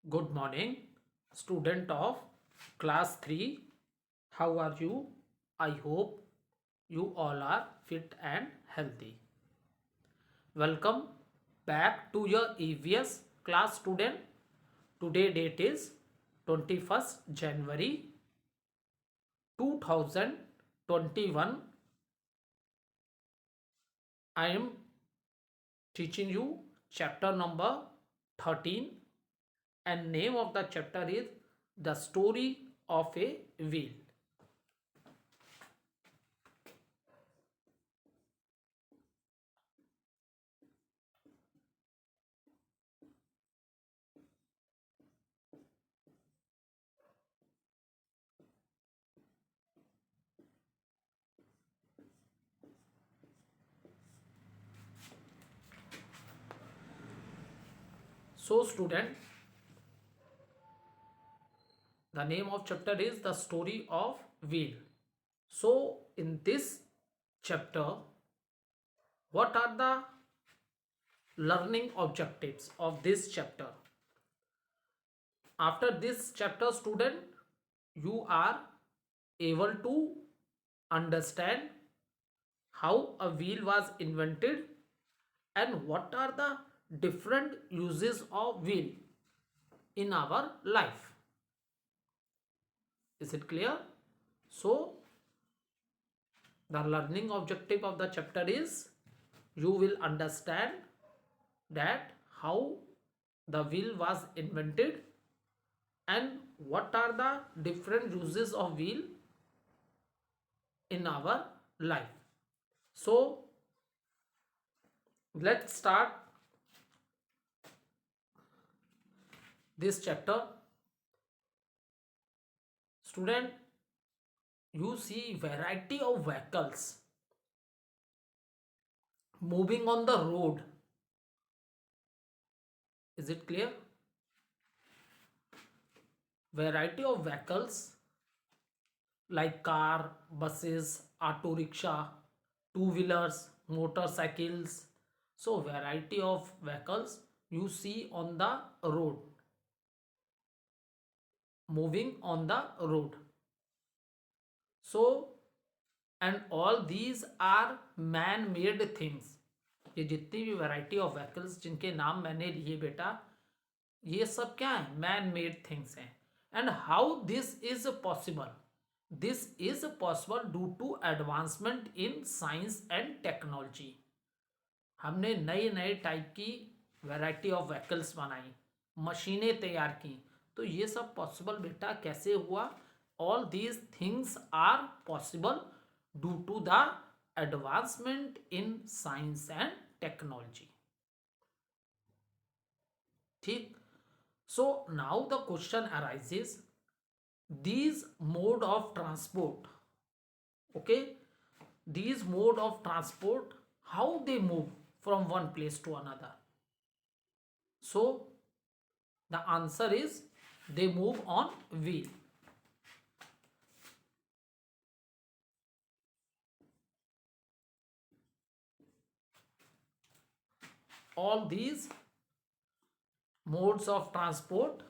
Good morning, student of class 3. How are you? I hope you all are fit and healthy. Welcome back to your EVS class student. Today date is 21st January 2021. I am teaching you chapter number 13, and name of the chapter is The Story of a Wheel. So student, the name of chapter is The Story of Wheel. So in this chapter, what are the learning objectives of this chapter? After this chapter, student, you are able to understand how a wheel was invented and what are the different uses of wheel in our life. Is it clear? So the learning objective of the chapter is you will understand that how the wheel was invented and what are the different uses of wheel in our life. So let's start this chapter. Student, you see variety of vehicles moving on the road. Is it clear? Variety of vehicles like car, buses, auto rickshaw, two-wheelers, motorcycles. So variety of vehicles you see on the road, moving on the road. So and all these are man-made things. ये जितनी भी variety of vehicles जिनके नाम मैंने लिए बेटा, ये सब क्या है? मैन मेड थिंग्स हैं. And how this is possible? This is possible due to advancement in science and technology. हमने नए नए टाइप की वैरायटी ऑफ व्हीकल्स बनाई, मशीनें तैयार की. तो ये सब पॉसिबल बेटा कैसे हुआ? All these things are possible due to the advancement in science and technology. ठीक. So now the question arises, these mode of transport, okay, these mode of transport, how they move from one place to another? So the answer is they move on wheel. All these modes of transport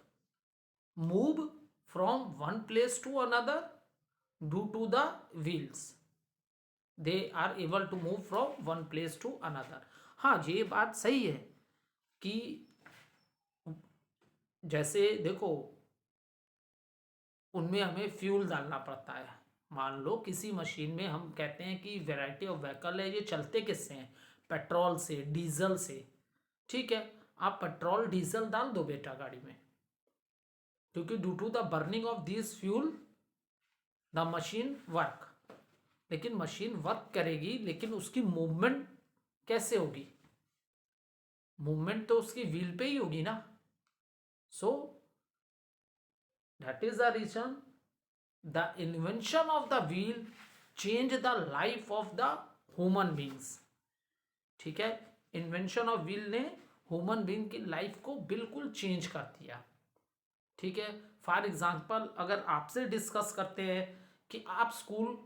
move from one place to another due to the wheels. They are able to move from one place to another. हाँ, ये बात सही है कि जैसे देखो उनमें हमें फ्यूल डालना पड़ता है. मान लो किसी मशीन में हम कहते हैं कि वैरायटी ऑफ व्हीकल है, ये चलते किससे हैं? पेट्रोल से, डीजल से. ठीक है, आप पेट्रोल डीजल डाल दो बेटा गाड़ी में, क्योंकि due to the burning of this fuel the machine work. लेकिन मशीन वर्क करेगी, लेकिन उसकी मूवमेंट कैसे होगी? मूवमेंट तो उसकी व्हील पे ही होगी ना. So that is the reason the invention of the wheel change the life of the human beings. ठीक है, इन्वेंशन ऑफ व्हील ने ह्यूमन बीइंग की लाइफ को बिल्कुल चेंज कर दिया. ठीक है, फॉर एग्जांपल अगर आपसे डिस्कस करते हैं कि आप स्कूल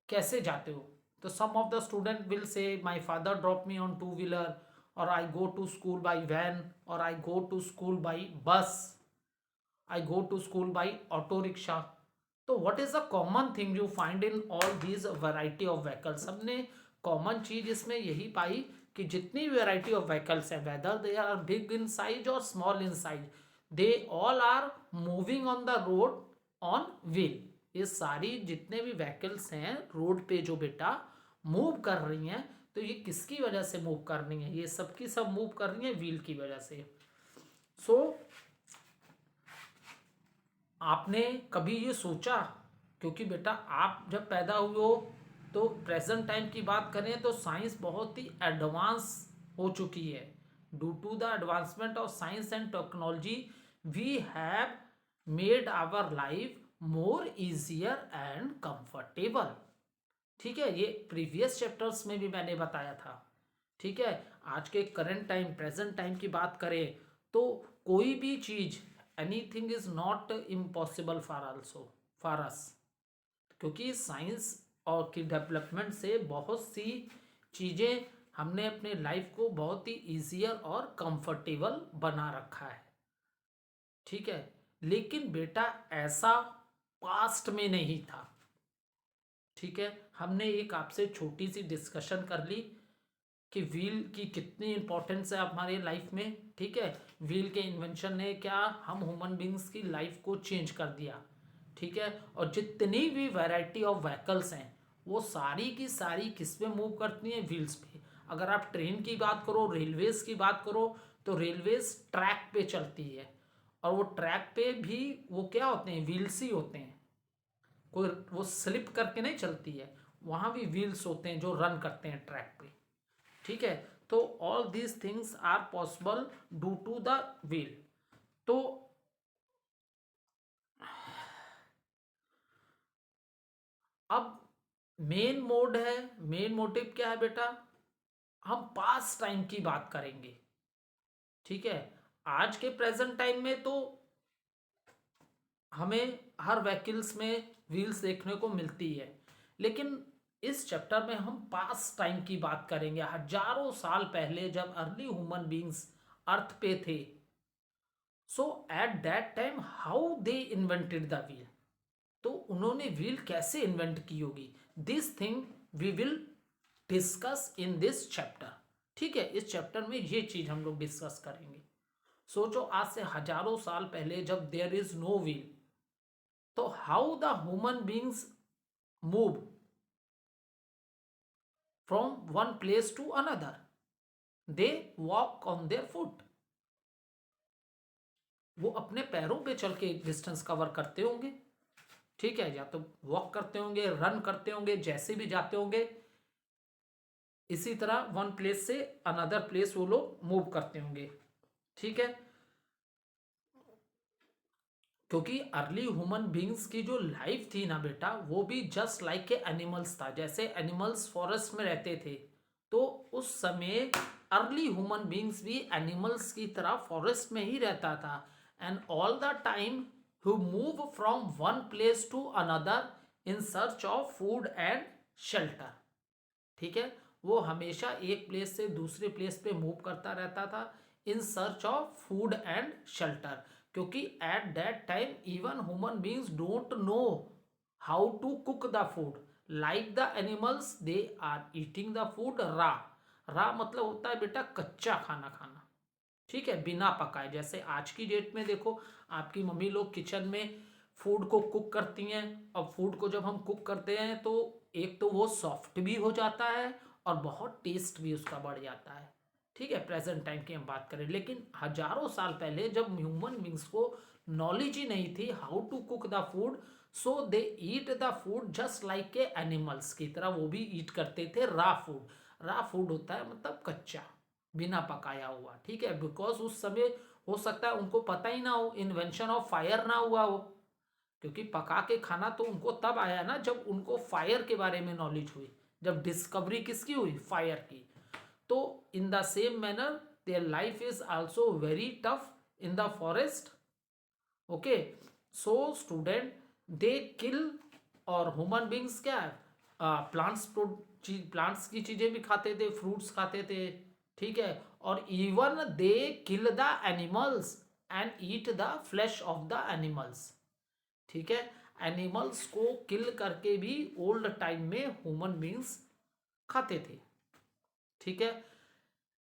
कैसे जाते हो, तो some of the student will say my father drop me on two wheeler, or I go to school by van, or I go to school by bus, I go to school by auto rickshaw. तो what is the common thing you find in all these variety of vehicles? हमने common चीज इसमें यही पाई कि जितनी variety of vehicles हैं, whether they are big in size or small in size, they all are moving on the road on wheel. ये सारी जितने भी vehicles हैं रोड पे जो बेटा मूव कर रही हैं, तो ये किसकी वजह से मूव कर रही हैं? ये सब की सब मूव कर रही हैं व्हील की वजह से. सो आपने कभी ये सोचा, क्योंकि बेटा आप जब पैदा हुए हो तो प्रेजेंट टाइम की बात करें तो साइंस बहुत ही एडवांस हो चुकी है. Due to the advancement of science and technology we have made our life more easier and comfortable. ठीक है, ये प्रीवियस चैप्टर्स में भी मैंने बताया था. ठीक है, आज के करंट टाइम प्रेजेंट टाइम की बात करें तो कोई भी चीज anything is not impossible for us, क्योंकि साइंस और की डेवलपमेंट से बहुत सी चीज़ें हमने अपने लाइफ को बहुत ही ईजियर और कंफर्टेबल बना रखा है. ठीक है, लेकिन बेटा ऐसा पास्ट में नहीं था. ठीक है, हमने एक आपसे छोटी सी डिस्कशन कर ली कि व्हील की कितनी इंपॉर्टेंस है हमारे लाइफ में. ठीक है, व्हील के इन्वेंशन ने क्या हम ह्यूमन बींग्स की लाइफ को चेंज कर दिया. ठीक है, और जितनी भी वैरायटी ऑफ व्हीकल्स हैं वो सारी की सारी किस पे मूव करती हैं? व्हील्स पे. अगर आप ट्रेन की बात करो, रेलवेज की बात करो, तो रेलवेज ट्रैक पे चलती है, और वो ट्रैक पे भी वो क्या होते हैं? व्हील्स ही होते हैं. कोई वो स्लिप करके नहीं चलती है, वहाँ भी व्हील्स होते हैं जो रन करते हैं ट्रैक पे. ठीक है, तो all these things are possible due to the wheel. तो अब मेन मोड है, मेन मोटिव क्या है बेटा? हम पास टाइम की बात करेंगे. ठीक है, आज के प्रेजेंट टाइम में तो हमें हर व्हीकल्स में व्हील्स देखने को मिलती है, लेकिन इस चैप्टर में हम पास टाइम की बात करेंगे. हजारों साल पहले जब अर्ली ह्यूमन बींग्स अर्थ पे थे, so at that time how they invented the wheel. तो उन्होंने व्हील कैसे इन्वेंट की होगी? This thing we will discuss in this chapter. ठीक है, इस चैप्टर में ये चीज हम लोग डिस्कस करेंगे. सोचो, आज से हजारों साल पहले जब देयर इज नो व्हील, तो how the human beings move from one place to another? They walk on their foot. वो अपने पैरों पे चल के डिस्टेंस कवर करते होंगे. ठीक है, या तो वॉक करते होंगे, रन करते होंगे, जैसे भी जाते होंगे, इसी तरह वन प्लेस से अनदर प्लेस वो लोग मूव करते होंगे. ठीक है, क्योंकि अर्ली ह्यूमन बींग्स की जो लाइफ थी ना बेटा, वो भी जस्ट लाइक के एनिमल्स था. जैसे एनिमल्स फॉरेस्ट में रहते थे, तो उस समय अर्ली ह्यूमन बींग्स भी एनिमल्स की तरह फॉरेस्ट में ही रहता था. And all the time who move from one place to another in search of food and shelter. ठीक है, वो हमेशा एक प्लेस से दूसरे प्लेस पे मूव करता रहता था in search of food and shelter. क्योंकि at that time even human beings don't know how to cook the food like the animals. They are eating the food raw. Raw मतलब होता है बेटा कच्चा खाना खाना. ठीक है, बिना पकाए. जैसे आज की डेट में देखो, आपकी मम्मी लोग किचन में फूड को कुक करती हैं, और फूड को जब हम कुक करते हैं तो एक तो वो सॉफ्ट भी हो जाता है और बहुत टेस्ट भी उसका बढ़ जाता है. ठीक है, प्रेजेंट टाइम की हम बात करें, लेकिन हजारों साल पहले जब ह्यूमन बींग्स को नॉलेज ही नहीं थी how to cook the food, so they eat the food just like के एनिमल्स की तरह वो भी ईट करते थे रा फूड. रा फूड होता है मतलब कच्चा, बिना पकाया हुआ. ठीक है, बिकॉज उस समय हो सकता है उनको पता ही ना हो, इन्वेंशन ऑफ फायर ना हुआ हो, क्योंकि पका के खाना तो उनको तब आया ना जब उनको फायर के बारे में नॉलेज हुई, जब डिस्कवरी किसकी हुई? फायर की. तो in the same manner their life is also very tough in the forest. Okay, so student, they kill, और ह्यूमन बींग्स क्या है? प्लांट्स की चीजें भी खाते थे, फ्रूट्स खाते थे. ठीक है, और even they kill the animals and eat the flash of the animals. ठीक है, एनिमल्स को किल करके भी ओल्ड टाइम में ह्यूमन बींग्स खाते थे। ठीक है,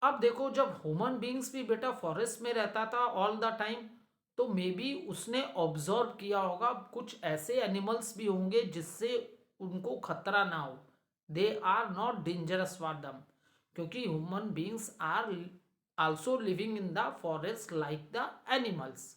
अब देखो जब ह्यूमन बींग्स भी बेटा फॉरेस्ट में रहता था ऑल द टाइम, तो मे बी उसने ऑब्जर्व किया होगा कुछ ऐसे एनिमल्स भी होंगे जिससे उनको खतरा ना हो, they are not dangerous for them, क्योंकि human beings are also living in the forest like the animals.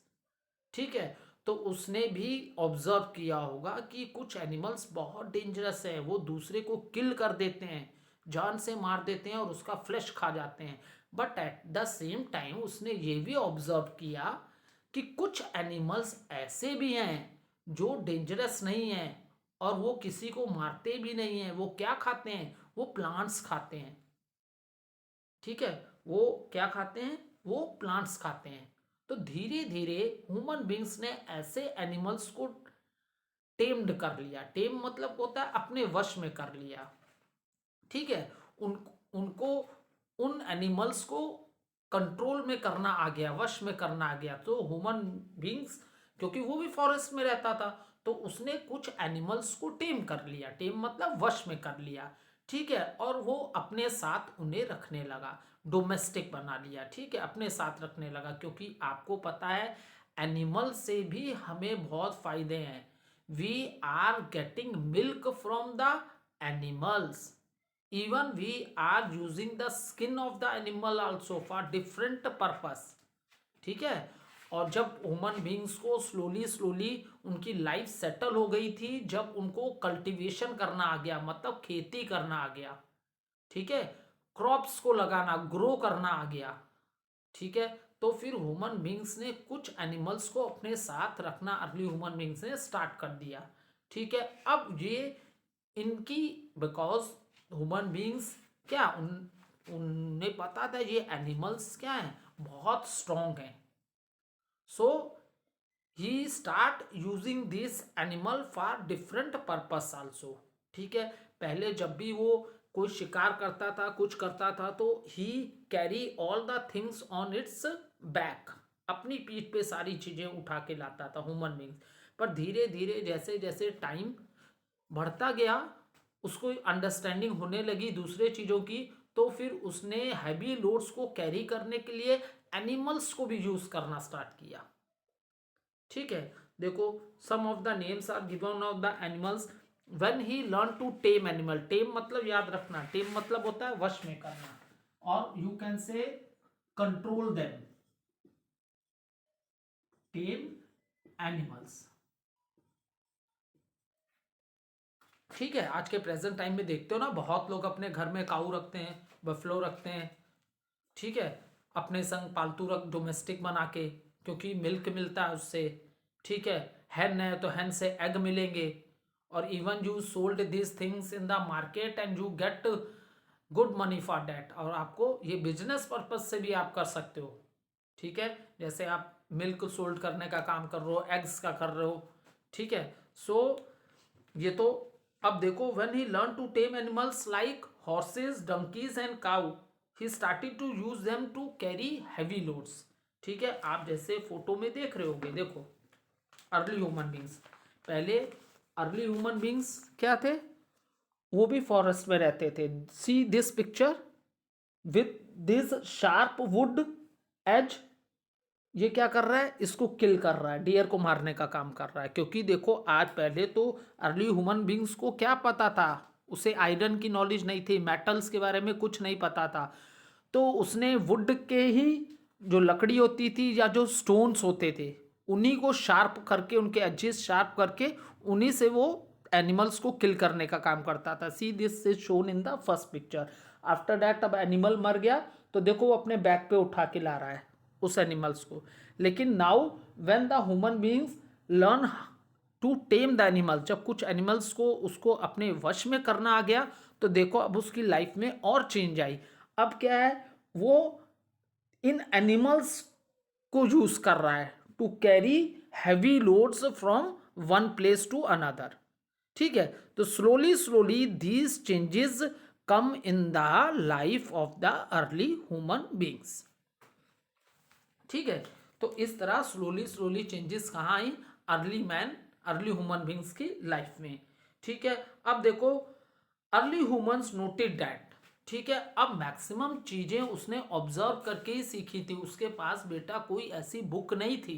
ठीक है, तो उसने भी ऑब्जर्व किया होगा कि कुछ एनिमल्स बहुत डेंजरस है, वो दूसरे को किल कर देते हैं, जान से मार देते हैं और उसका फ्लैश खा जाते हैं। But at the same time उसने ये भी ऑब्जर्व किया कि कुछ एनिमल्स ऐसे भी हैं जो डेंजरस नहीं हैं और वो किसी को मारते भी नहीं हैं। वो क्या खाते हैं? वो प्लांट्स खाते हैं। ठीक है, वो क्या खाते हैं? वो प्लांट्स खाते हैं। तो धीरे धीरे ह्यूमन बींग्स ने ऐसे एनिमल्स को टेम्ड कर लिया। टेम मतलब होता है अपने वश में कर लिया। ठीक है, उनको उन एनिमल्स को कंट्रोल में करना आ गया, वश में करना आ गया। तो ह्यूमन बींग्स, क्योंकि वो भी फॉरेस्ट में रहता था, तो उसने कुछ एनिमल्स को टेम कर लिया। टेम मतलब वश में कर लिया। ठीक है, और वो अपने साथ उन्हें रखने लगा, डोमेस्टिक बना लिया। ठीक है, अपने साथ रखने लगा, क्योंकि आपको पता है एनिमल से भी हमें बहुत फायदे हैं। We are getting milk from the animals, even we are using the skin of the animal also for different purpose। ठीक है, और जब ह्यूमन बींग्स को स्लोली स्लोली उनकी लाइफ सेटल हो गई थी, जब उनको कल्टीवेशन करना आ गया, मतलब खेती करना आ गया, ठीक है, क्रॉप्स को लगाना, ग्रो करना आ गया, ठीक है, तो फिर ह्यूमन बींग्स ने कुछ एनिमल्स को अपने साथ रखना, अर्ली ह्यूमन बींग्स ने स्टार्ट कर दिया। ठीक है, अब ये इनकी, बिकॉज ह्यूमन बींग्स क्या उन्हें पता था ये एनिमल्स क्या हैं, बहुत स्ट्रॉन्ग हैं। So he start using this animal for different purpose also. ठीक है, पहले जब भी वो कोई शिकार करता था, कुछ करता था, तो he carry all the things on its back, अपनी पीठ पे सारी चीजें उठा के लाता था ह्यूमन बींग्स। पर धीरे धीरे जैसे जैसे टाइम बढ़ता गया, उसको अंडरस्टैंडिंग होने लगी दूसरे चीज़ों की, तो फिर उसने हैवी लोड्स को कैरी करने के लिए एनिमल्स को भी यूज करना स्टार्ट किया। ठीक है, देखो some of the names are given of the animals when he learn to tame animal. Tame मतलब याद रखना, टेम मतलब होता है वश में करना, और you can say control them, time animals. ठीक है, आज के प्रेजेंट टाइम में देखते हो ना, बहुत लोग अपने घर में काऊ रखते हैं, बफलो रखते हैं। ठीक है, अपने संग पालतू रख, डोमेस्टिक बना के, क्योंकि मिल्क मिलता है उससे। ठीक है, हैन है तो हैन से एग मिलेंगे, और even you sold this things in the market and you get good money for that. और आपको ये बिजनेस पर्पज से भी आप कर सकते हो। ठीक है, जैसे आप मिल्क सोल्ड करने का काम कर रहे हो, एग्स का कर रहे हो। ठीक है, सो ये तो, अब देखो when he learn to tame animals like horses, donkeys and cow, he started to use them to carry heavy loads. ठीक है, आप जैसे फोटो में देख रहे होगे, देखो अर्ली ह्यूमन बींग्स, पहले अर्ली ह्यूमन बींग्स क्या थे, वो भी फॉरेस्ट में रहते थे। See this picture with this sharp wood edge, ये क्या कर रहा है, इसको किल कर रहा है, डियर को मारने का काम कर रहा है। क्योंकि देखो आज, पहले तो अर्ली ह्यूमन बींग्स को क्या पता था, उसे आयरन की नॉलेज नहीं थी, मेटल्स के बारे में कुछ नहीं पता था, तो उसने वुड के ही, जो लकड़ी होती थी या जो स्टोन्स होते थे, उन्हीं को शार्प करके, उनके एजेस शार्प करके, उन्हीं से वो एनिमल्स को किल करने का काम करता था। See this is shown in the first picture. After that अब एनिमल मर गया, तो देखो वो अपने बैक पे उठा के ला रहा है उस एनिमल्स को। लेकिन now when the human beings learn to tame the animal, जब कुछ एनिमल्स को उसको अपने वश में करना आ गया, तो देखो अब उसकी लाइफ में और चेंज आई। अब क्या है, वो इन एनिमल्स को यूज कर रहा है to carry heavy loads from one place to another. ठीक है, तो slowly slowly these changes come in the life of the early human beings. ठीक है, तो इस तरह स्लोली स्लोली चेंजेस कहाँ आई, अर्ली ह्यूमन बींग्स की लाइफ में. ठीक है, अब देखो अर्ली ह्यूमंस नोटेड दैट. ठीक है, अब मैक्सिमम चीजें उसने ऑब्जर्व करके ही सीखी थी. उसके पास बेटा कोई ऐसी बुक नहीं थी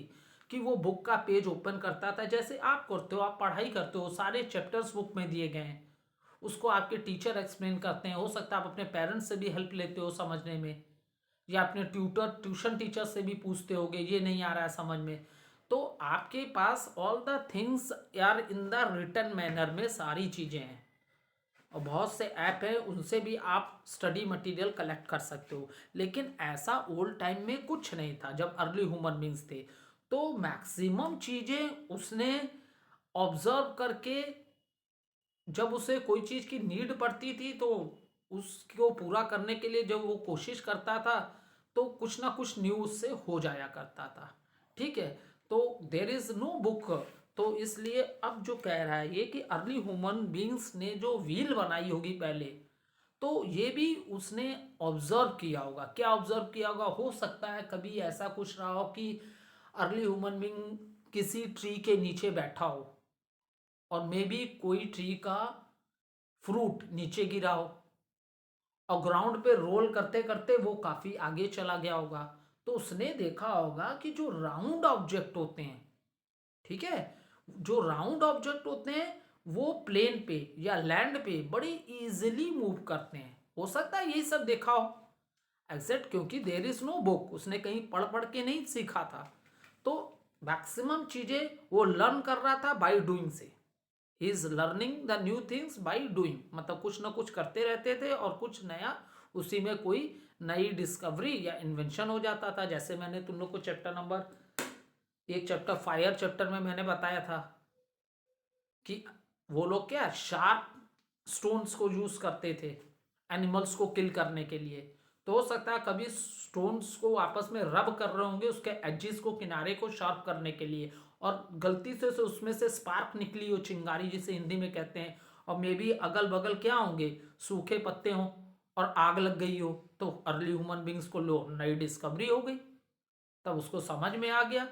कि वो बुक का पेज ओपन करता था. जैसे आप करते हो, आप पढ़ाई करते हो, सारे चैप्टर्स बुक में दिए गए हैं, उसको आपके टीचर एक्सप्लेन करते हैं. हो सकता है आप अपने पेरेंट्स से भी हेल्प लेते हो समझने में, या अपने ट्यूशन टीचर से भी पूछते होगे ये नहीं आ रहा है समझ में. तो आपके पास all the things are in the written manner में सारी चीज़ें हैं. और बहुत से ऐप हैं, उनसे भी आप स्टडी मटेरियल कलेक्ट कर सकते हो. लेकिन ऐसा ओल्ड टाइम में कुछ नहीं था जब अर्ली ह्यूमन बींग्स थे. तो मैक्सिमम चीज़ें उसने ऑब्जर्व करके, जब उसे कोई चीज़ की नीड पड़ती थी तो उसको पूरा करने के लिए जब वो कोशिश करता था तो कुछ ना कुछ न्यू उससे हो जाया करता था. ठीक है, तो देर इज़ नो बुक. तो इसलिए अब जो कह रहा है ये कि अर्ली ह्यूमन बींग्स ने जो व्हील बनाई होगी पहले, तो ये भी उसने ऑब्जर्व किया होगा. क्या ऑब्जर्व किया होगा? हो सकता है कभी ऐसा कुछ रहा हो कि अर्ली ह्यूमन बींग किसी ट्री के नीचे बैठा हो और मे बी कोई ट्री का फ्रूट नीचे गिरा हो और ग्राउंड पे रोल करते करते वो काफी आगे चला गया होगा. तो उसने देखा होगा कि जो राउंड ऑब्जेक्ट होते हैं, ठीक है, जो राउंड ऑब्जेक्ट होते हैं वो प्लेन पे या लैंड पे बड़ी इजीली मूव करते हैं. हो सकता है यही सब देखा हो एग्जैक्ट, क्योंकि देर इज नो बुक, उसने कहीं पढ़ पढ़ के नहीं सीखा था. तो मैक्सिमम चीजें वो लर्न कर रहा था बाय डूइंग से. He is learning the new things by doing, मतलब कुछ ना कुछ करते रहते थे और कुछ नया उसी में कोई नई डिस्कवरी या इन्वेंशन हो जाता था. जैसे मैंने तुम लोग को चैप्टर नंबर एक चैप्टर फायर चैप्टर में मैंने बताया था कि वो लोग क्या शार्प स्टोन्स को यूज करते थे एनिमल्स को किल करने के लिए. तो हो सकता है कभी स्टोन्स को आपस में रब कर रहे होंगे उसके एजेस को, किनारे को शार्प करने के लिए, और गलती से उसमें से स्पार्क निकली हो, चिंगारी जिसे हिंदी में कहते हैं, और मे बी अगल बगल क्या होंगे, सूखे पत्ते हों और आग लग गई हो. तो अर्ली ह्यूमन बींग्स को लो नई डिस्कवरी हो गई. तब उसको समझ में आ गया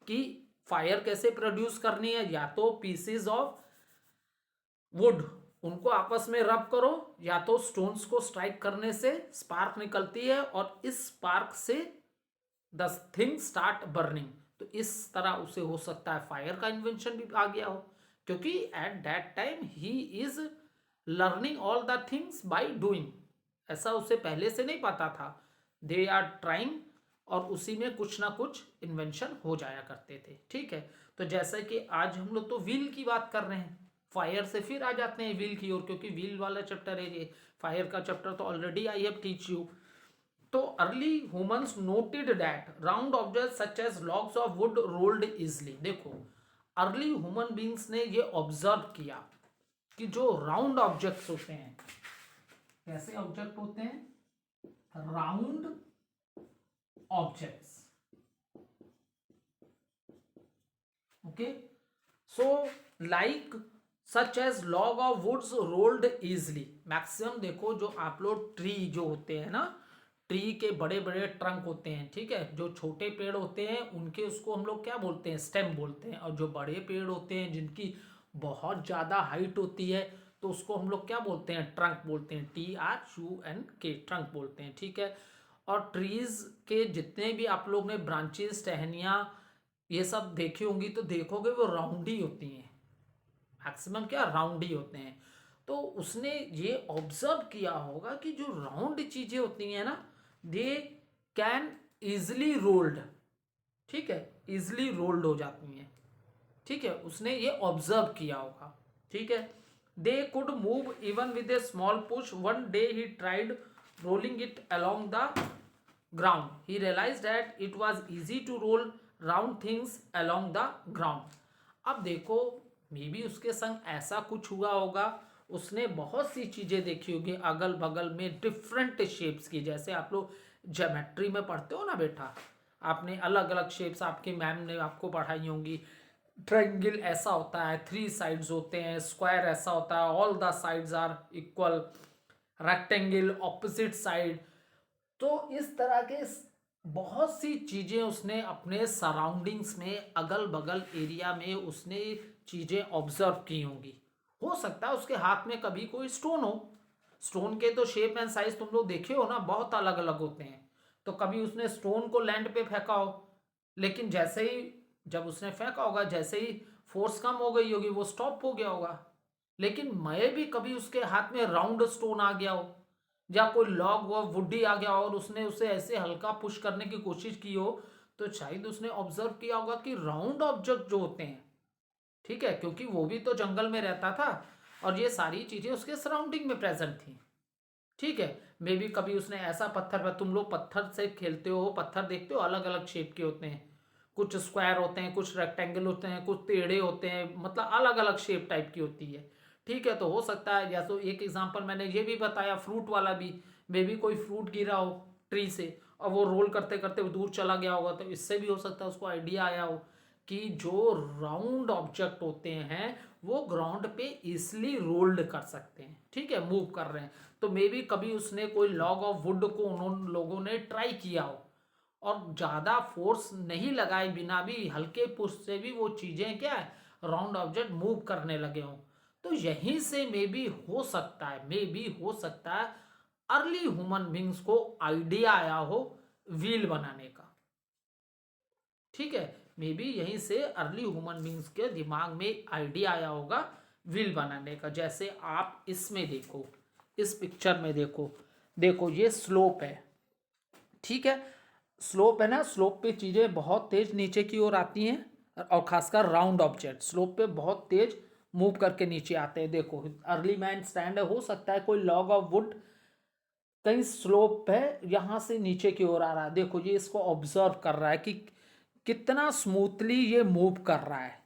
कि फायर कैसे प्रोड्यूस करनी है. या तो पीसेस ऑफ वुड उनको आपस में रब करो, या तो स्टोन्स को स्ट्राइक करने से स्पार्क निकलती है और इस स्पार्क से द थिंग स्टार्ट बर्निंग. तो इस तरह उसे हो सकता है फायर का इन्वेंशन भी आ गया हो, क्योंकि at that time he is learning all the things by doing. ऐसा उसे पहले से नहीं पता था. दे आर ट्राइंग और उसी में कुछ ना कुछ इन्वेंशन हो जाया करते थे. ठीक है, तो जैसा कि आज हम लोग तो व्हील की बात कर रहे हैं, फायर से फिर आ जाते हैं व्हील की ओर, क्योंकि व्हील वाला चैप्टर है ये. फायर का चैप्टर तो already I have teach you. तो early humans noted that round object such as logs of wood rolled easily. देखो अर्ली ह्यूमन बींग्स ने ये ऑब्जर्व किया कि जो राउंड ऑब्जेक्ट्स होते हैं, कैसे ऑब्जेक्ट होते हैं, round objects. Okay, so like such as log of woods rolled easily. Maximum देखो जो आप लोग ट्री जो होते हैं ना, ट्री के बड़े बड़े ट्रंक होते हैं, ठीक है, जो छोटे पेड़ होते हैं उनके उसको हम लोग क्या बोलते हैं, स्टेम बोलते हैं. और जो बड़े पेड़ होते हैं जिनकी बहुत ज़्यादा हाइट होती है तो उसको हम लोग क्या बोलते हैं, ट्रंक बोलते हैं. TRUNK ट्रंक बोलते हैं. ठीक है, और ट्रीज के जितने भी आप लोग ने ब्रांचेस, टहनियाँ ये सब देखी होंगी तो देखोगे वो राउंड ही होती हैं. मैक्सिमम क्या राउंड ही होते हैं. तो उसने ये ऑब्जर्व किया होगा कि जो राउंड चीजें होती हैं ना, दे कैन इजली रोल्ड. ठीक है, इजली रोल्ड हो जाती हैं. ठीक है, उसने ये ऑब्जर्व किया होगा. ठीक है, they could move even with A small push. One day he tried rolling it along the ground. He realized that it was easy to roll round things along the ground. अब देखो may be उसके संग ऐसा कुछ हुआ होगा, उसने बहुत सी चीज़ें देखी होगी अगल बगल में डिफरेंट शेप्स की. जैसे आप लोग ज्योमेट्री में पढ़ते हो ना बेटा, आपने अलग अलग शेप्स आपके मैम ने आपको पढ़ाई होंगी. ट्रायंगल ऐसा होता है, 3 साइड्स होते हैं. स्क्वायर ऐसा होता है, all the sides are equal. Rectangle, opposite side. तो इस तरह के बहुत सी चीज़ें उसने अपने सराउंडिंग्स में, अगल बगल एरिया में उसने चीज़ें ऑब्जर्व की होंगी। हो सकता है उसके हाथ में कभी कोई स्टोन हो। स्टोन के तो शेप एंड साइज तुम लोग देखे हो ना, बहुत अलग अलग होते हैं। तो कभी उसने स्टोन को लैंड पे फेंका हो, लेकिन जैसे ही जब उसने फेंका होगा, जैसे ही फोर्स कम हो गई होगी, वो स्टॉप हो गया होगा। लेकिन मैं भी कभी उसके हाथ में राउंड स्टोन आ गया हो, या कोई लॉग व वुडी आ गया और उसने उसे ऐसे हल्का पुश करने की कोशिश की हो, तो शायद उसने ऑब्जर्व किया होगा कि राउंड ऑब्जेक्ट जो होते हैं, ठीक है, क्योंकि वो भी तो जंगल में रहता था और ये सारी चीजें उसके सराउंडिंग में प्रेजेंट थी। ठीक है, मे बी कभी उसने ऐसा पत्थर पर, तुम लोग पत्थर से खेलते हो, पत्थर देखते हो अलग अलग शेप के होते हैं, कुछ स्क्वायर होते हैं, कुछ रेक्टेंगल होते हैं, कुछ टेढ़े होते हैं, मतलब अलग अलग शेप टाइप की होती है। ठीक है, तो हो सकता है, या तो एक एग्जांपल मैंने ये भी बताया फ्रूट वाला भी, मे बी कोई फ्रूट गिरा हो ट्री से और वो रोल करते करते दूर चला गया होगा, तो इससे भी हो सकता है उसको आइडिया आया हो कि जो राउंड ऑब्जेक्ट होते हैं वो ग्राउंड पे इजिली रोल्ड कर सकते हैं, ठीक है, मूव कर रहे हैं। तो मे बी कभी उसने कोई लॉग ऑफ वुड को उन लोगों ने ट्राई किया हो और ज़्यादा फोर्स नहीं लगाए बिना भी हल्के पुश से भी वो चीज़ें क्या है, राउंड ऑब्जेक्ट मूव करने लगे हों। तो यहीं से मे बी हो सकता है, मे बी हो सकता है अर्ली ह्यूमन बींग्स को आइडिया आया हो व्हील बनाने का। ठीक है, मे बी यहीं से अर्ली ह्यूमन बींग्स के दिमाग में आइडिया आया होगा व्हील बनाने का। जैसे आप इसमें देखो, इस पिक्चर में देखो, देखो ये स्लोप है, ठीक है, स्लोप है ना, स्लोप पे चीज़ें बहुत तेज नीचे की ओर आती हैं और खासकर राउंड ऑब्जेक्ट स्लोप पे बहुत तेज मूव करके नीचे आते हैं। देखो अर्ली मैन स्टैंड है, हो सकता है कोई लॉग ऑफ वुड कहीं स्लोप है, यहाँ से नीचे की ओर आ रहा है, देखो ये इसको ऑब्जर्व कर रहा है कि कितना स्मूथली ये मूव कर रहा है।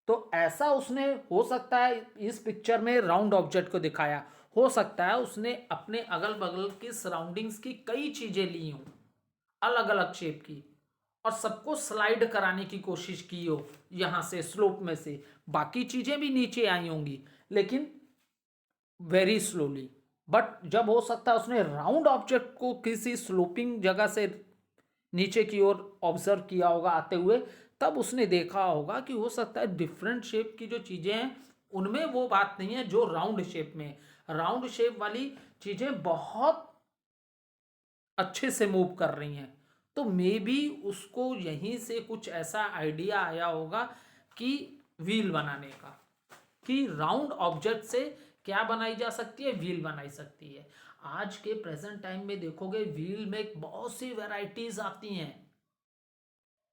तो ऐसा उसने, हो सकता है इस पिक्चर में राउंड ऑब्जेक्ट को दिखाया, हो सकता है उसने अपने अगल बगल की सराउंडिंग्स की कई चीजें ली हों अलग अलग शेप की और सबको स्लाइड कराने की कोशिश की हो यहां से स्लोप में से। बाकी चीजें भी नीचे आई होंगी लेकिन वेरी स्लोली। बट जब हो सकता है उसने राउंड ऑब्जेक्ट को किसी स्लोपिंग जगह से नीचे की ओर ऑब्जर्व किया होगा आते हुए, तब उसने देखा होगा कि हो सकता है डिफरेंट शेप की जो चीजें हैं उनमें वो बात नहीं है जो राउंड शेप में। राउंड शेप वाली चीजें बहुत अच्छे से मूव कर रही हैं। तो मे बी उसको यहीं से कुछ ऐसा आइडिया आया होगा कि व्हील बनाने का, कि राउंड ऑब्जेक्ट से क्या बनाई जा सकती है, व्हील बनाई सकती है। आज के प्रेजेंट टाइम में देखोगे व्हील में बहुत सी वैरायटीज आती हैं,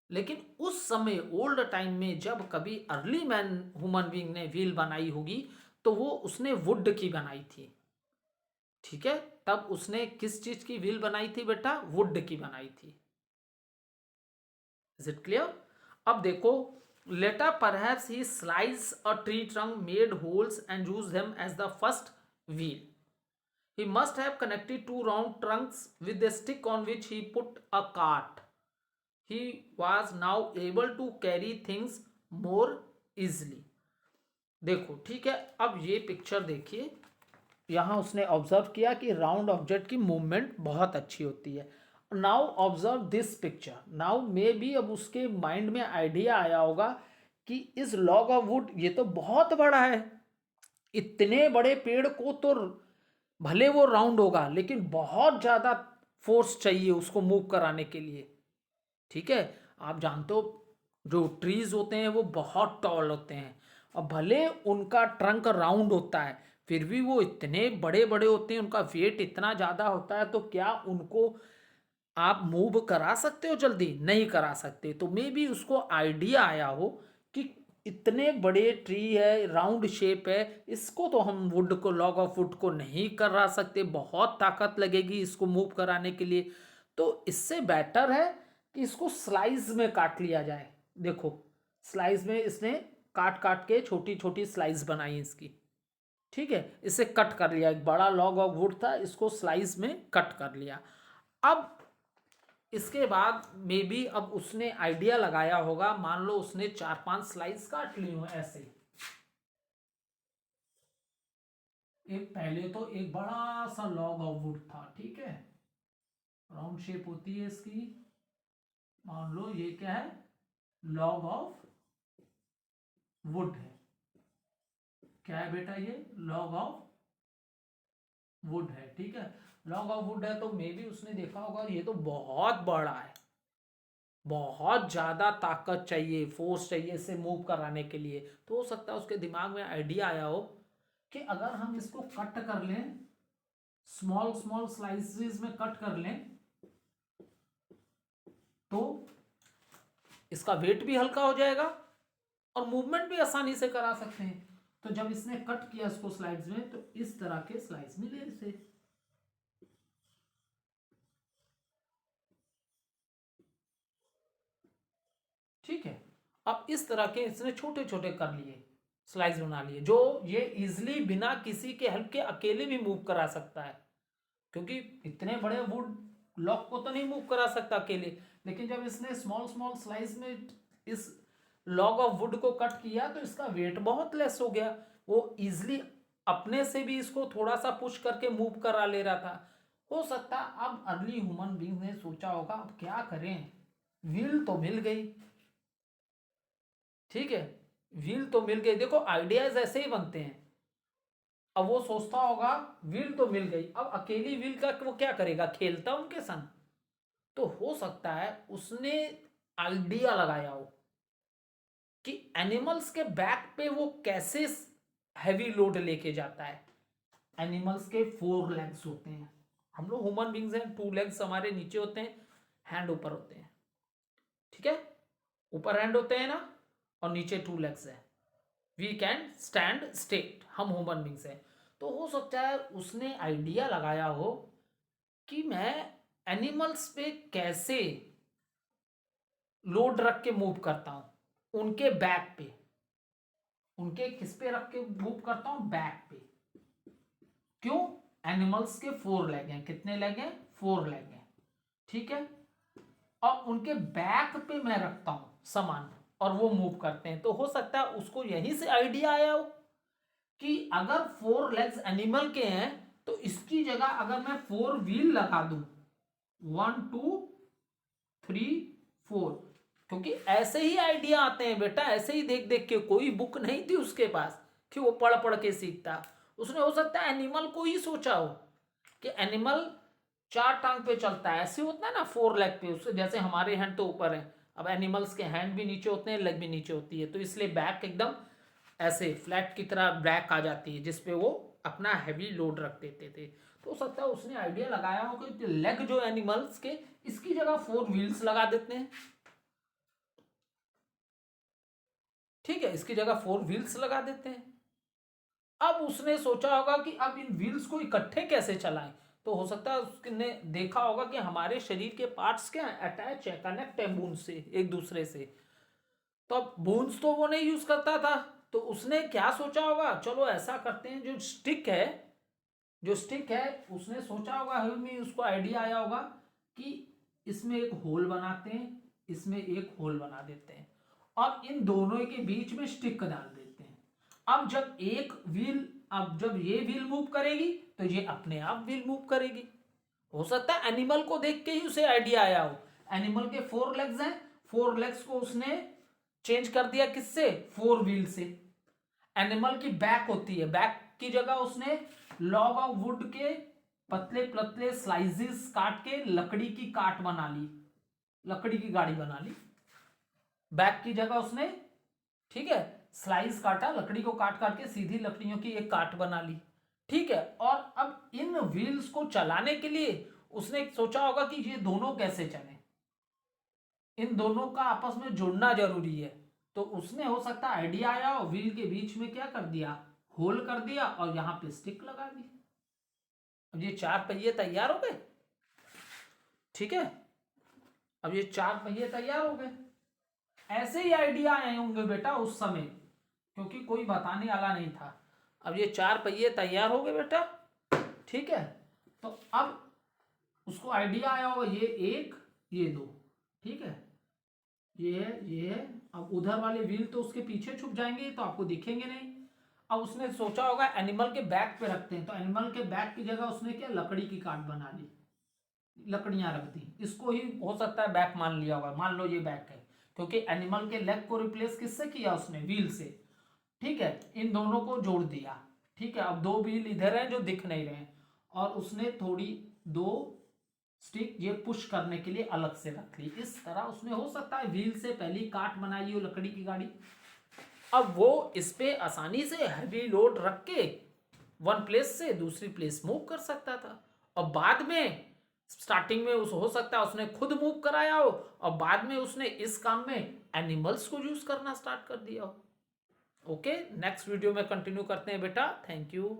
लेकिन उस समय ओल्ड टाइम में जब कभी अर्ली मैन ह्यूमन बीइंग ने व्हील बनाई होगी तो वो उसने वुड की बनाई थी। ठीक है, तब उसने किस चीज की व्हील बनाई थी बेटा, वुड की बनाई थी। Is it clear? अब देखो, later perhaps he slice a tree trunk, made holes and use them as the first wheel. He must have connected two round trunks with a stick on which he put a cart. He was now able to carry things more easily. देखो ठीक है, अब ये picture देखिए, यहाँ उसने observe किया कि राउंड ऑब्जेक्ट की मूवमेंट बहुत अच्छी होती है। Now observe this picture, now may be अब उसके माइंड में आइडिया आया होगा कि इस लॉग ऑफ वुड ये तो बहुत बड़ा है, इतने बड़े पेड़ को तो भले वो राउंड होगा लेकिन बहुत ज़्यादा फोर्स चाहिए उसको मूव कराने के लिए। ठीक है, आप जानते हो जो ट्रीज होते हैं वो बहुत टॉल होते हैं और भले उनका ट्रंक राउंड होता है फिर भी वो इतने बड़े बड़े होते हैं, उनका वेट इतना ज़्यादा होता है, तो क्या उनको आप मूव करा सकते हो जल्दी? नहीं करा सकते। तो मे बी उसको आइडिया आया हो कि इतने बड़े ट्री है, राउंड शेप है, इसको तो हम वुड को, लॉग ऑफ वुड को नहीं करा सकते, बहुत ताकत लगेगी इसको मूव कराने के लिए। तो इससे बेटर है कि इसको स्लाइस में काट लिया जाए। देखो स्लाइस में इसने काट काट के छोटी छोटी स्लाइस बनाई इसकी। ठीक है, इसे कट कर लिया, एक बड़ा लॉग ऑफ वुड था, इसको स्लाइस में कट कर लिया। अब इसके बाद मे बी अब उसने आइडिया लगाया होगा, मान लो उसने 4-5 स्लाइस काट ली हो ऐसे, एक पहले तो एक बड़ा सा लॉग ऑफ वुड था, ठीक है, राउंड शेप होती है इसकी, मान लो ये क्या है, लॉग ऑफ वुड है, क्या है बेटा, ये लॉग ऑफ वुड है, ठीक है, लॉग ऑफ वुड है, तो मे बी उसने देखा होगा ये तो बहुत बड़ा है, बहुत ज्यादा ताकत चाहिए, फोर्स चाहिए इसे मूव कराने के लिए, तो हो सकता है उसके दिमाग में आइडिया आया हो कि अगर हम इसको कट कर लें, स्मॉल स्मॉल स्लाइसेस में कट कर लें, तो इसका वेट भी हल्का हो जाएगा और मूवमेंट भी आसानी से करा सकते हैं। तो जब इसने कट किया इसको स्लाइड्स में, तो इस तरह के स्लाइस मिले इसे, ठीक है। अब इस तरह के इसने छोटे छोटे कर लिए, स्लाइस बना लिए, जो ये इजिली बिना किसी के हेल्प के अकेले भी मूव करा सकता है, क्योंकि इतने बड़े वुड लॉक को तो नहीं मूव करा सकता अकेले, लेकिन जब इसने स्मॉल स्मॉल स्लाइस में इस लॉग ऑफ वुड को कट किया तो इसका वेट बहुत लेस हो गया, वो इजिली अपने से भी इसको थोड़ा सा पुश करके मूव करा ले रहा था। हो सकता अब अर्ली ह्यूमन बींग ने सोचा होगा अब क्या करें, व्हील तो मिल गई, ठीक है, व्हील तो मिल गई, देखो आइडियाज ऐसे ही बनते हैं। अब वो सोचता होगा व्हील तो मिल गई, अब अकेली व्हील का वो क्या करेगा, खेलता उनके संग, तो हो सकता है उसने आइडिया लगाया हो कि एनिमल्स के बैक पे वो कैसे हैवी लोड लेके जाता है। एनिमल्स के 4 लेग्स होते हैं, हम लोग ह्यूमन बींग्स हैं, 2 लेग्स हमारे नीचे होते हैं, हैंड ऊपर होते हैं, ठीक है, ऊपर हैंड होते हैं ना, और नीचे 2 लेग्स है, वी कैन स्टैंड स्ट्रेट, हम ह्यूमन बींग्स हैं। तो हो सकता है उसने आइडिया लगाया हो कि मैं एनिमल्स पे कैसे लोड रख के मूव करता हूं, उनके बैक पे, उनके किस पे रख के मूव करता हूं, बैक पे, क्यों, एनिमल्स के 4 लेग हैं, कितने लेग हैं, 4 लेग हैं, ठीक है, और उनके बैक पे मैं रखता हूं सामान और वो मूव करते हैं, तो हो सकता है उसको यहीं से आइडिया आया हो कि अगर 4 लेग्स एनिमल के हैं तो इसकी जगह अगर मैं 4 व्हील लगा दूं, 1 2 3 4, क्योंकि ऐसे ही आइडिया आते हैं बेटा, ऐसे ही देख देख के, कोई बुक नहीं थी उसके पास कि वो पढ़ पढ़ के सीखता, उसने हो सकता है एनिमल को ही सोचा हो कि एनिमल 4 टांग पे चलता है, ऐसे होता है ना 4 लेग पे, उससे जैसे हमारे हैंड तो ऊपर है, अब एनिमल्स के हैंड भी नीचे होते हैं, लेग भी नीचे होती है, तो इसलिए बैक एकदम ऐसे फ्लैट की तरह बैक आ जाती है, जिसपे वो अपना हैवी लोड रख देते थे। तो हो सकता है उसने आइडिया लगाया हो कि लेग जो एनिमल्स के, इसकी जगह 4 व्हील्स लगा देते हैं, ठीक है, इसकी जगह 4 व्हील्स लगा देते हैं। अब उसने सोचा होगा कि अब इन व्हील्स को इकट्ठे कैसे चलाएं, तो हो सकता है उसने देखा होगा कि हमारे शरीर के पार्ट्स क्या अटैच है, कनेक्ट है बूंद से एक दूसरे से, तो अब बूंस तो वो नहीं यूज करता था, तो उसने क्या सोचा होगा, चलो ऐसा करते हैं, जो स्टिक है, जो स्टिक है, उसने सोचा होगा, में उसको आइडिया आया होगा कि इसमें एक होल बनाते हैं, इसमें एक होल बना देते हैं, और इन दोनों के बीच में स्टिक डाल देते हैं। अब जब एक व्हील, अब जब ये व्हील मूव करेगी तो ये अपने आप व्हील मूव करेगी। हो सकता है एनिमल को देख के ही उसे आइडिया आया हो, एनिमल के 4 लेग्स हैं, 4 लेग्स को उसने चेंज कर दिया किससे, 4 व्हील से। एनिमल की बैक होती है, बैक की जगह उसने लॉग ऑफ वुड के पतले पतले स्लाइसेस काट के लकड़ी की काट बना ली, लकड़ी की गाड़ी बना ली, बैक की जगह उसने, ठीक है, स्लाइस काटा, लकड़ी को काट काट के सीधी लकड़ियों की एक काट बना ली, ठीक है, और अब इन व्हील्स को चलाने के लिए उसने सोचा होगा कि ये दोनों कैसे चले, इन दोनों का आपस में जुड़ना जरूरी है, तो उसने हो सकता है आइडिया आया और व्हील के बीच में क्या कर दिया, होल कर दिया और यहां पे स्टिक लगा दी। अब ये 4 पहिए तैयार हो गए, ठीक है, अब ये 4 पहिए तैयार हो गए। ऐसे ही आइडिया आए होंगे बेटा उस समय, क्योंकि कोई बताने वाला नहीं था। अब ये 4 पहिए तैयार हो गए बेटा, ठीक है, तो अब उसको आइडिया आया होगा, ये 1 ये 2, ठीक है, ये है, ये है, अब उधर वाले व्हील तो उसके पीछे छुप जाएंगे तो आपको दिखेंगे नहीं। अब उसने सोचा होगा एनिमल के बैक पे रखते हैं, तो एनिमल के बैक की जगह उसने क्या लकड़ी की काट बना ली, लकड़ियां रख दी, इसको ही हो सकता है बैक मान लिया होगा, मान लो ये बैक है, क्योंकि एनिमल के लेग को रिप्लेस किससे किया उसने, व्हील से। ठीक है, इन दोनों को जोड़ दिया। ठीक है, अब दो व्हील इधर हैं जो दिख नहीं रहे हैं, और उसने थोड़ी दो स्टिक ये पुश करने के लिए अलग से रख ली। इस तरह उसने हो सकता है व्हील से पहली काट बनाई हो लकड़ी की गाड़ी। अब वो इस पे आसानी से हैवी लोड रख के वन प्लेस से दूसरी प्लेस मूव कर सकता था, और बाद में स्टार्टिंग में उस हो सकता है उसने खुद मूव कराया हो, और बाद में उसने इस काम में एनिमल्स को यूज करना स्टार्ट कर दिया हो। ओके, नेक्स्ट वीडियो में कंटिन्यू करते हैं बेटा। Thank you.